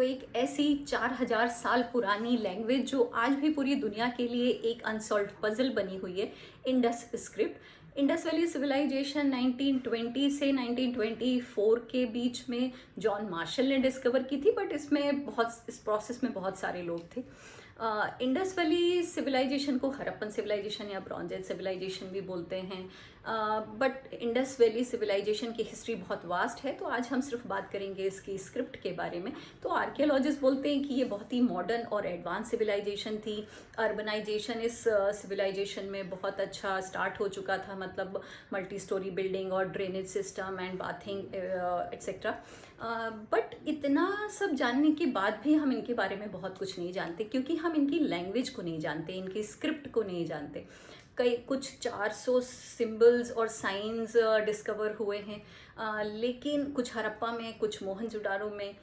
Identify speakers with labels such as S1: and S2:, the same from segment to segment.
S1: एक ऐसी 4000 साल पुरानी लैंग्वेज जो आज भी पूरी दुनिया के लिए एक अनसॉल्व्ड पजल बनी हुई है, Indus script. Indus valley civilization 1920 से 1924 के बीच में जॉन मार्शल ने डिस्कवर की थी, बट इस प्रोसेस में बहुत सारे लोग थे। इंडस वैली सिविलाइजेशन को हड़प्पन सिविलाइजेशन या ब्रॉन्ज एज सिविलाइजेशन भी बोलते हैं, बट इंडस वैली सिविलाइजेशन की हिस्ट्री बहुत वास्ट है, तो आज हम सिर्फ बात करेंगे इसकी स्क्रिप्ट के बारे में। तो आर्कियोलॉजिस्ट बोलते हैं कि ये बहुत ही मॉडर्न और एडवांस सिविलाइजेशन थी। अर्बनाइजेशन इस सिविलाइजेशन में बहुत अच्छा स्टार्ट हो चुका था, मतलब मल्टी स्टोरी बिल्डिंग और drainage system and bathing etcetera. But इतना सब जानने के बाद भी हम इनके बारे में बहुत कुछ नहीं जानते, क्योंकि हम इनकी लैंग्वेज को नहीं जानते, इनकी स्क्रिप्ट को नहीं जानते। कुछ 400 सिंबल्स और साइंस डिस्कवर हुए हैं, लेकिन कुछ हड़प्पा में, कुछ मोहनजोदाड़ो में।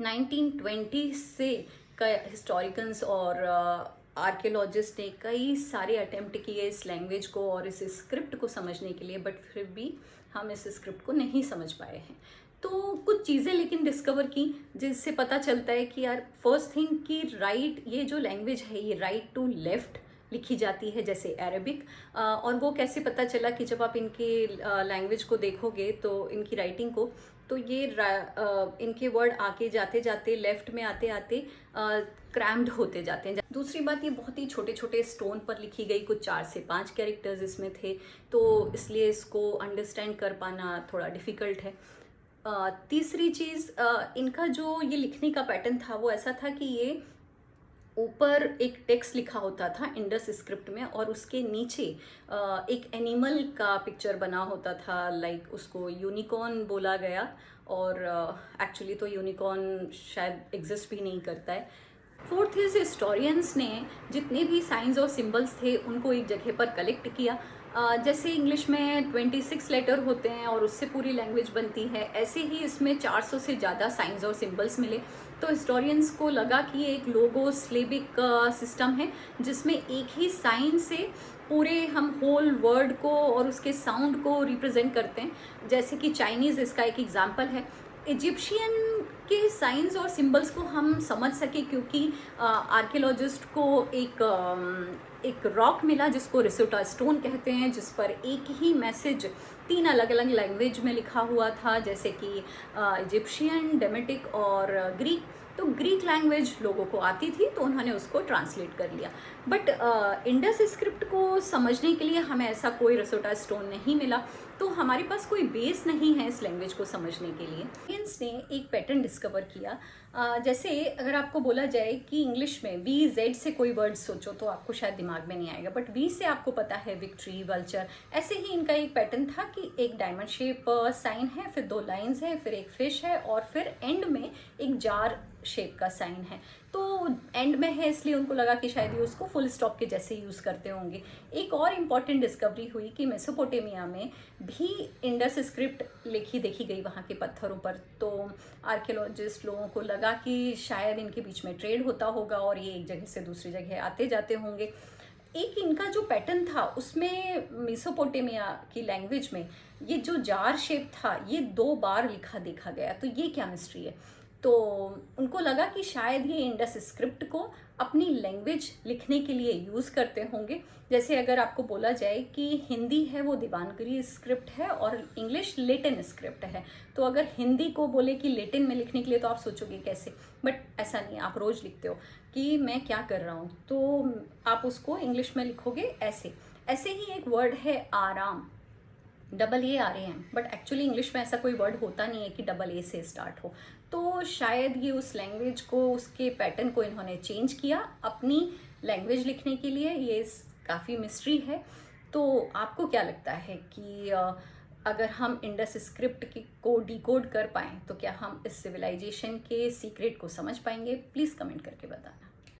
S1: 1920 से कई हिस्टोरिकन्स और आर्कियोलॉजिस्ट ने कई सारे अटेम्प्ट किए इस लैंग्वेज को और इस स्क्रिप्ट को समझने के लिए, बट फिर भी हम इस स्क्रिप्ट को नहीं समझ पाए हैं। तो कुछ चीज़ें लेकिन डिस्कवर की, जिससे पता चलता है कि यार फर्स्ट थिंग कि ये जो लैंग्वेज है ये राइट टू लेफ्ट लिखी जाती है, जैसे अरेबिक। और वो कैसे पता चला कि जब आप इनके लैंग्वेज को देखोगे तो इनकी राइटिंग को, तो ये इनके वर्ड आके जाते जाते लेफ्ट में आते आते क्रैम्ड होते जाते हैं। दूसरी बात, ये बहुत ही छोटे छोटे स्टोन पर लिखी गई, कुछ 4 से 5 कैरेक्टर्स इसमें थे, तो इसलिए इसको अंडरस्टैंड कर पाना थोड़ा डिफ़िकल्ट है। तीसरी चीज़, इनका जो ये लिखने का पैटर्न था वो ऐसा था कि ये ऊपर एक टेक्स्ट लिखा होता था इंडस स्क्रिप्ट में, और उसके नीचे एक एनिमल का पिक्चर बना होता था, लाइक उसको यूनिकॉर्न बोला गया, और एक्चुअली तो यूनिकॉर्न शायद एग्जिस्ट भी नहीं करता है। फोर्थ इज, हिस्टोरियंस ने जितने भी साइंस और सिंबल्स थे उनको एक जगह पर कलेक्ट किया। जैसे इंग्लिश में 26 लेटर होते हैं और उससे पूरी लैंग्वेज बनती है, ऐसे ही इसमें 400 से ज़्यादा साइंस और सिंबल्स मिले। तो हिस्टोरियंस को लगा कि ये एक लोगो स्लेबिक सिस्टम है, जिसमें एक ही साइन से पूरे हम होल वर्ड को और उसके साउंड को रिप्रेजेंट करते हैं। जैसे कि चाइनीज़ इसका एक एग्जाम्पल है। इजिप्शियन के साइंस और सिंबल्स को हम समझ सके क्योंकि आर्कियोलॉजिस्ट को एक रॉक मिला जिसको रिसोटा स्टोन कहते हैं, जिस पर एक ही मैसेज 3 अलग अलग लैंग्वेज में लिखा हुआ था, जैसे कि इजिप्शियन, डेमेटिक और ग्रीक। तो ग्रीक लैंग्वेज लोगों को आती थी तो उन्होंने उसको ट्रांसलेट कर लिया, बट इंडस स्क्रिप्ट को समझने के लिए हमें ऐसा कोई रिसोटा स्टोन नहीं मिला, तो हमारे पास कोई बेस नहीं है इस लैंग्वेज को समझने के लिए। साइंस ने एक पैटर्न डिस्कवर किया। जैसे अगर आपको बोला जाए कि इंग्लिश में VZ से कोई वर्ड सोचो तो आपको शायद दिमाग में नहीं आएगा, बट V से आपको पता है विक्ट्री, वल्चर। ऐसे ही इनका एक पैटर्न था कि एक डायमंड शेप साइन है, फिर 2 लाइंस है, फिर एक फिश है, और फिर एंड में एक जार शेप का साइन है। तो एंड में है इसलिए उनको लगा कि शायद ये उसको फुल स्टॉप के जैसे यूज़ करते होंगे। एक और इम्पॉर्टेंट डिस्कवरी हुई कि मेसोपोटामिया में भी इंडस स्क्रिप्ट लिखी देखी गई वहाँ के पत्थरों पर। तो आर्कियोलॉजिस्ट लोगों को लगा कि शायद इनके बीच में ट्रेड होता होगा और ये एक जगह से दूसरी जगह आते जाते होंगे। एक इनका जो पैटर्न था उसमें मेसोपोटामिया की लैंग्वेज में ये जो जार शेप था ये 2 बार लिखा देखा गया, तो ये क्या मिस्ट्री है? तो उनको लगा कि शायद ये इंडस स्क्रिप्ट को अपनी लैंग्वेज लिखने के लिए यूज़ करते होंगे। जैसे अगर आपको बोला जाए कि हिंदी है वो देवनागरी स्क्रिप्ट है और इंग्लिश लेटिन स्क्रिप्ट है, तो अगर हिंदी को बोले कि लेटिन में लिखने के लिए तो आप सोचोगे कैसे, बट ऐसा नहीं, आप रोज़ लिखते हो कि मैं क्या कर रहा हूँ, तो आप उसको इंग्लिश में लिखोगे ऐसे। ऐसे ही एक वर्ड है आराम, AARAM, बट एक्चुअली इंग्लिश में ऐसा कोई वर्ड होता नहीं है कि AA से स्टार्ट हो। तो शायद ये उस लैंग्वेज को, उसके पैटर्न को इन्होंने चेंज किया अपनी लैंग्वेज लिखने के लिए। ये काफ़ी मिस्ट्री है। तो आपको क्या लगता है कि अगर हम इंडस स्क्रिप्ट को डिकोड कर पाएँ तो क्या हम इस सिविलाइजेशन के सीक्रेट को समझ पाएंगे? प्लीज़ कमेंट करके बताना।